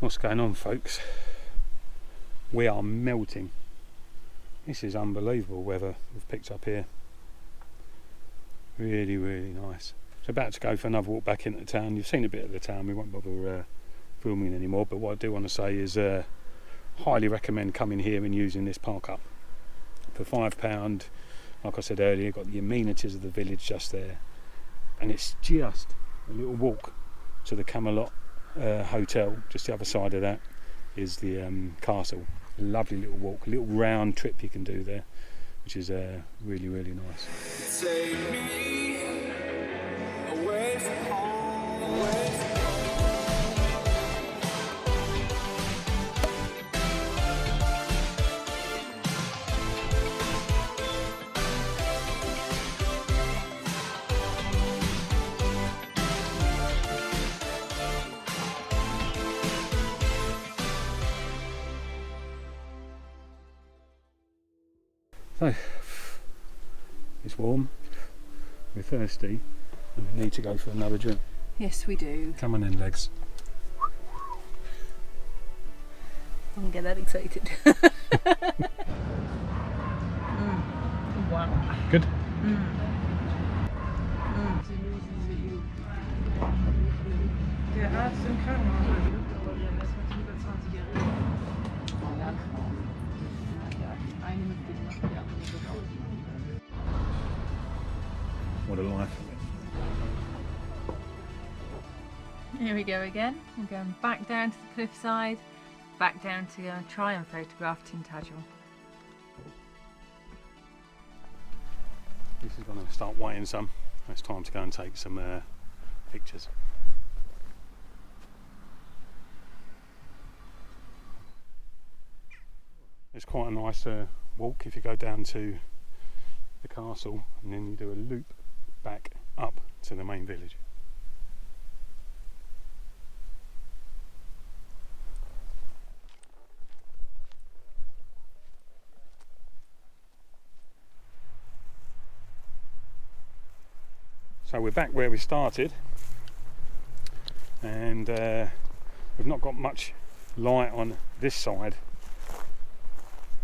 What's going on, folks? We are melting. This is unbelievable weather we've picked up here. Really, really nice. So about to go for another walk back into town. You've seen a bit of the town, we won't bother filming anymore, but what I do want to say is highly recommend coming here and using this park up. For £5, like I said earlier, you've got the amenities of the village just there, and it's just a little walk to the Camelot hotel. Just the other side of that is the castle. Lovely little walk, a little round trip you can do there, which is really, really nice. Take me away from home, away from So, it's warm, we're thirsty, and we need to go for another drink. Yes, we do. Come on in, legs. I don't get that excited. Wow. Good? Der Arzt im Krankenhaus liegt, aber wir haben erst mal über 20 Jahre. Eine mitgemacht, die andere wird auch. What a life. Here we go again. We're going back down to the cliffside, back down to go and try and photograph Tintagel. This is going to start weighing some. It's time to go and take some pictures. It's quite a nice walk if you go down to the castle and then you do a loop back up to the main village. So we're back where we started, and we've not got much light on this side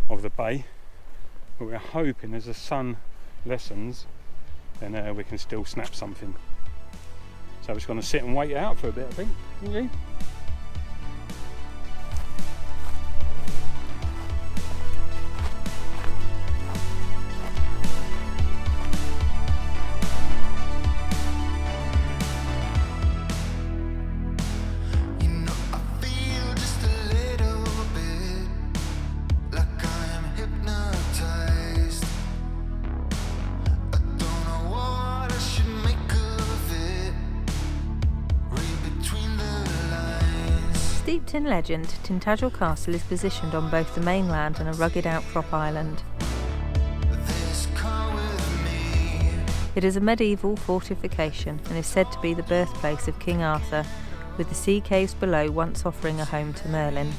of the bay, but we're hoping as the sun lessens then we can still snap something. So we're just going to sit and wait it out for a bit, I think. Okay. Steeped in legend, Tintagel Castle is positioned on both the mainland and a rugged outcrop island. It is a medieval fortification and is said to be the birthplace of King Arthur, with the sea caves below once offering a home to Merlin.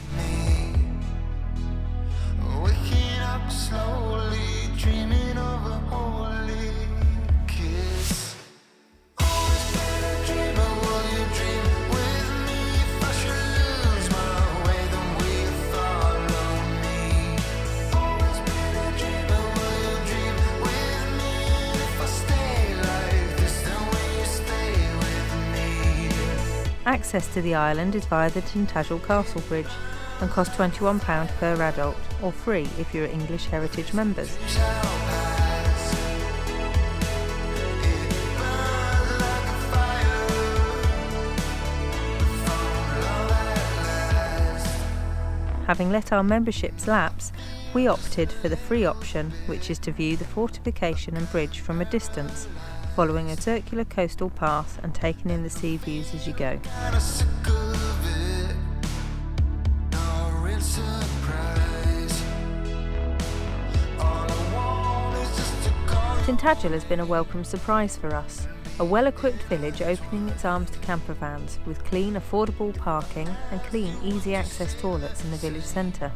Access to the island is via the Tintagel Castle Bridge and costs £21 per adult, or free if you're English Heritage members. Having let our memberships lapse, we opted for the free option, which is to view the fortification and bridge from a distance, following a circular coastal path and taking in the sea views as you go. Tintagel has been a welcome surprise for us, a well-equipped village opening its arms to camper vans with clean, affordable parking and clean, easy access toilets in the village centre.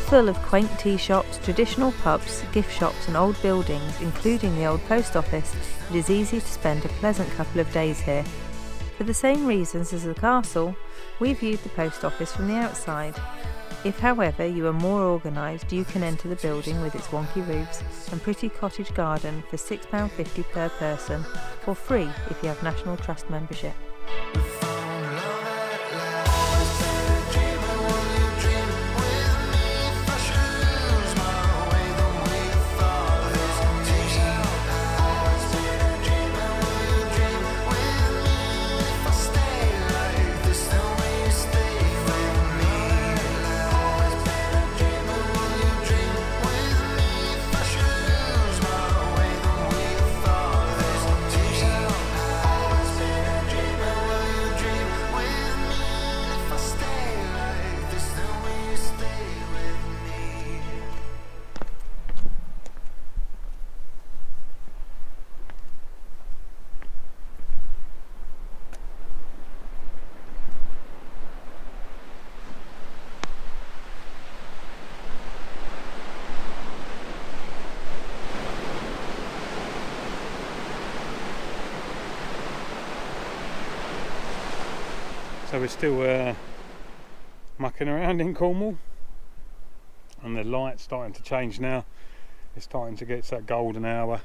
full of quaint tea shops, traditional pubs, gift shops and old buildings, including the old post office, it is easy to spend a pleasant couple of days here. For the same reasons as the castle, we viewed the post office from the outside. If, however, you are more organised, you can enter the building with its wonky roofs and pretty cottage garden for £6.50 per person, or free if you have National Trust membership. So we're still mucking around in Cornwall, and the light's starting to change now. It's starting to get to that golden hour.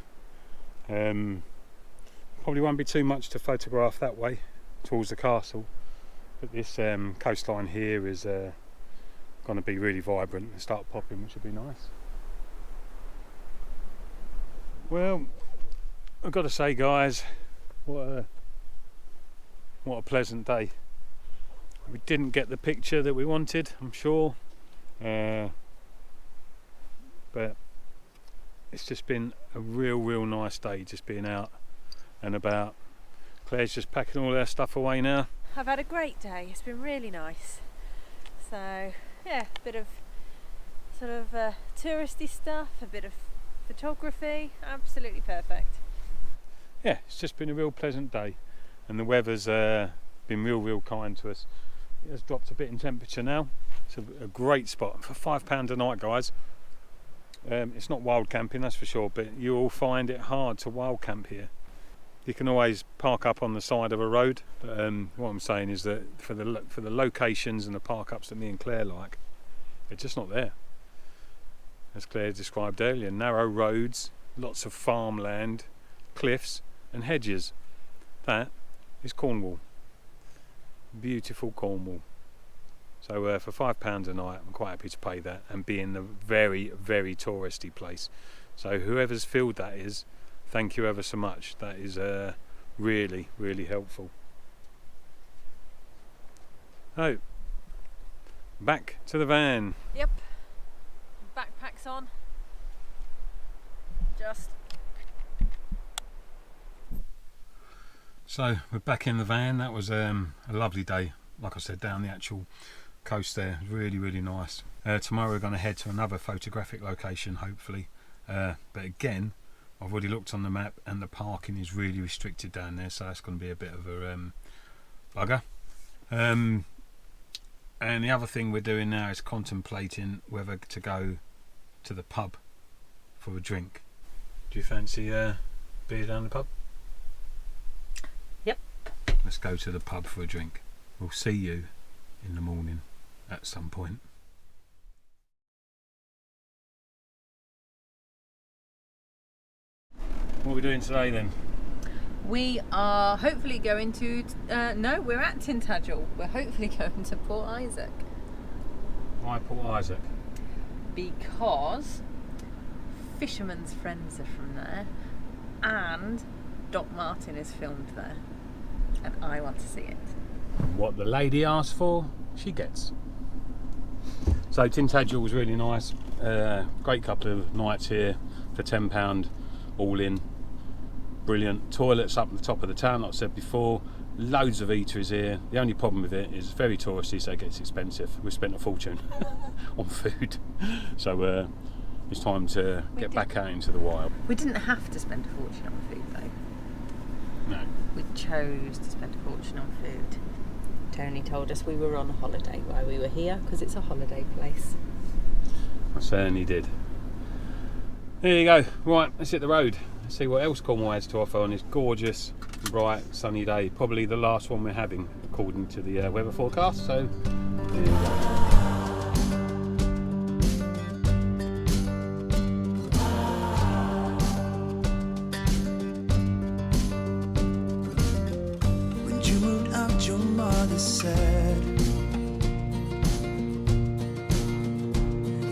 Probably won't be too much to photograph that way towards the castle, but this coastline here is going to be really vibrant and start popping, which will be nice. Well, I've got to say, guys, what a pleasant day. We didn't get the picture that we wanted, I'm sure, but it's just been a real nice day, just being out and about. Claire's just packing all her stuff away now. I've had a great day, it's been really nice. So yeah, a bit of sort of touristy stuff, a bit of photography, absolutely perfect. Yeah, it's just been a real pleasant day, and the weather's been real kind to us. It has dropped a bit in temperature now. It's a great spot for £5 a night, guys. It's not wild camping, that's for sure, but you will find it hard to wild camp here. You can always park up on the side of a road, but what I'm saying is that for the locations and the park ups that me and Claire like, they're just not there. As Claire described earlier, narrow roads, lots of farmland, cliffs and hedges. That is Cornwall. Beautiful Cornwall. So for £5 a night, I'm quite happy to pay that and be in the very touristy place. So whoever's filled that is, thank you ever so much. That is really helpful. Oh, back to the van. Yep, backpack's on. Just. So we're back in the van. That was a lovely day, like I said, down the actual coast there. Really nice. Tomorrow we're going to head to another photographic location, hopefully, but again, I've already looked on the map and the parking is really restricted down there, so that's going to be a bit of a bugger. And the other thing we're doing now is contemplating whether to go to the pub for a drink. Do you fancy beer down the pub? Yep. Let's go to the pub for a drink. We'll see you in the morning at some point. What are we doing today then? We are hopefully going to, no, we're at Tintagel. We're hopefully going to Port Isaac. Why Port Isaac? Because Fisherman's Friends are from there and Doc Martin is filmed there and I want to see it. What the lady asked for, she gets. So Tintagel was really nice. Great couple of nights here for £10 all in. Brilliant. Toilets up at the top of the town, like I said before. Loads of eateries here. The only problem with it is very touristy, so it gets expensive. We've spent a fortune on food, so it's time to get back out into the wild. We didn't have to spend a fortune on food though. No. We chose to spend a fortune on food. Tony told us we were on a holiday while we were here because it's a holiday place. I certainly did. There you go. Right, let's hit the road. Let's see what else Cornwall has to offer on this gorgeous, bright, sunny day. Probably the last one we're having, according to the weather forecast. So, there you go. When you moved out, your mother said,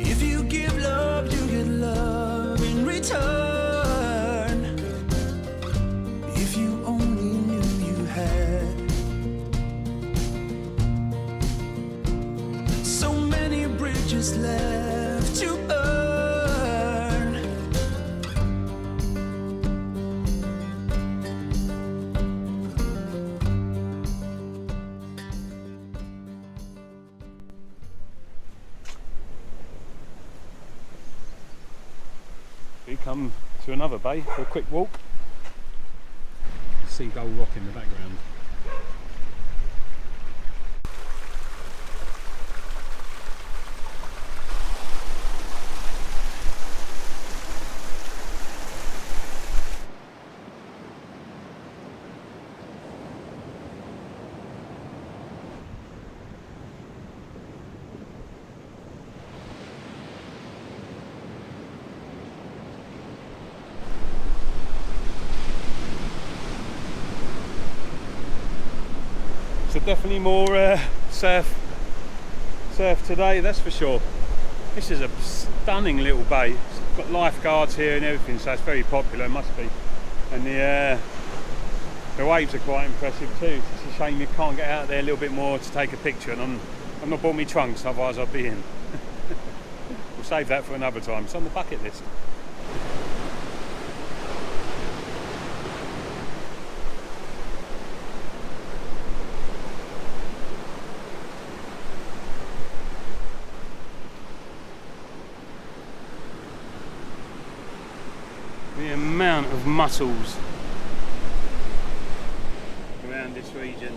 if you give love, you get love in return. If you only knew you had so many bridges left to burn. We come to another bay for a quick walk. Seagull rock in the background. So definitely more surf today, that's for sure. This is a stunning little bay. It's got lifeguards here and everything, so it's very popular, it must be. And the waves are quite impressive too. It's a shame you can't get out there a little bit more to take a picture, and I've not brought me trunks, otherwise I'd be in. We'll save that for another time. It's on the bucket list. The amount of mussels around this region.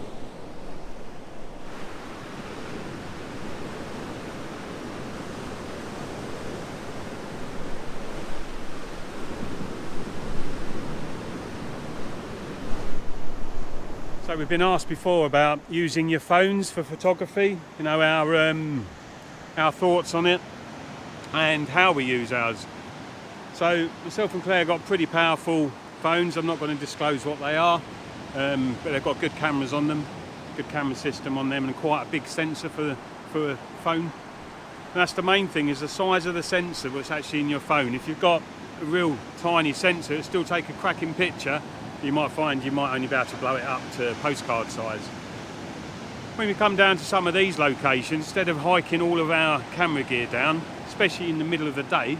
So we've been asked before about using your phones for photography, you know, our thoughts on it and how we use ours. So myself and Claire got pretty powerful phones. I'm not going to disclose what they are, but they've got good cameras on them, good camera system on them, and quite a big sensor for a phone. And that's the main thing, is the size of the sensor that's actually in your phone. If you've got a real tiny sensor, it'll still take a cracking picture. You might find you might only be able to blow it up to postcard size. When we come down to some of these locations, instead of hiking all of our camera gear down, especially in the middle of the day,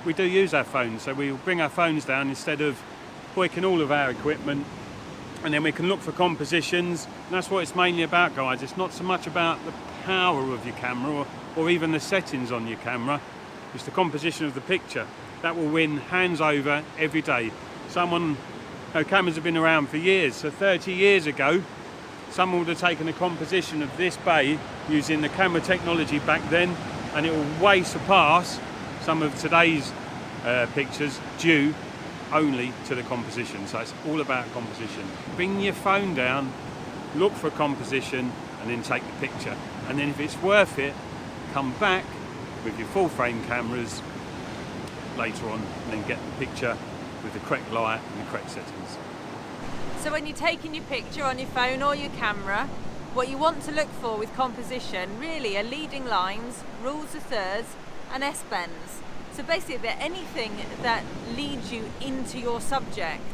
we do use our phones. So we'll bring our phones down instead of hoiking all of our equipment, and then we can look for compositions. And that's what it's mainly about, guys. It's not so much about the power of your camera or even the settings on your camera. It's the composition of the picture. That will win hands over every day. Cameras have been around for years. So 30 years ago, someone would have taken a composition of this bay using the camera technology back then, and it will way surpass some of today's pictures due only to the composition. So it's all about composition. Bring your phone down, look for a composition, and then take the picture. And then if it's worth it, come back with your full frame cameras later on, and then get the picture with the correct light and the correct settings. So when you're taking your picture on your phone or your camera, what you want to look for with composition really are leading lines, rules of thirds, and S-bends. So basically anything that leads you into your subject.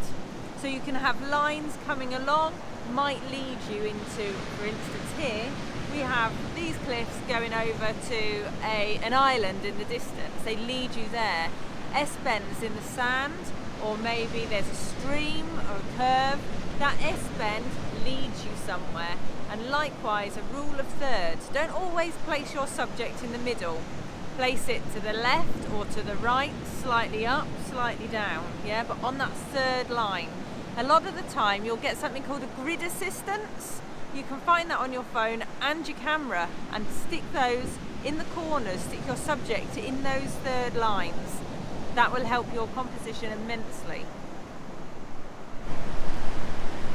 So you can have lines coming along, might lead you into, for instance here, we have these cliffs going over to an island in the distance. They lead you there. S-bends in the sand, or maybe there's a stream or a curve. That S-bend leads you somewhere. And likewise, a rule of thirds. Don't always place your subject in the middle. Place it to the left or to the right, slightly up, slightly down, yeah, but on that third line. A lot of the time you'll get something called a grid assistance, You can find that on your phone and your camera, and stick those in the corners, stick your subject in those third lines. That will help your composition immensely.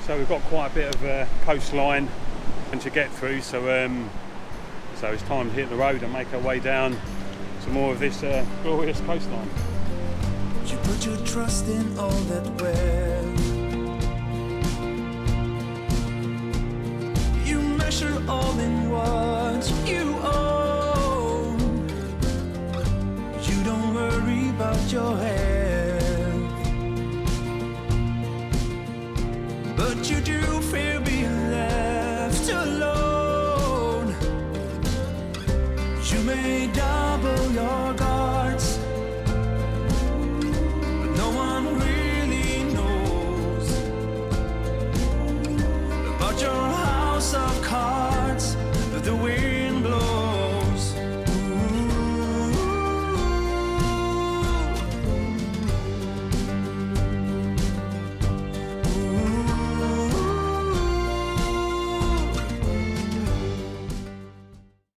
So we've got quite a bit of coastline to get through, so it's time to hit the road and make our way down to more of this glorious coastline. You put your trust in all that wealth. You measure all in what you own. You don't worry about your health, but you do fear being left alone. You may double your guard,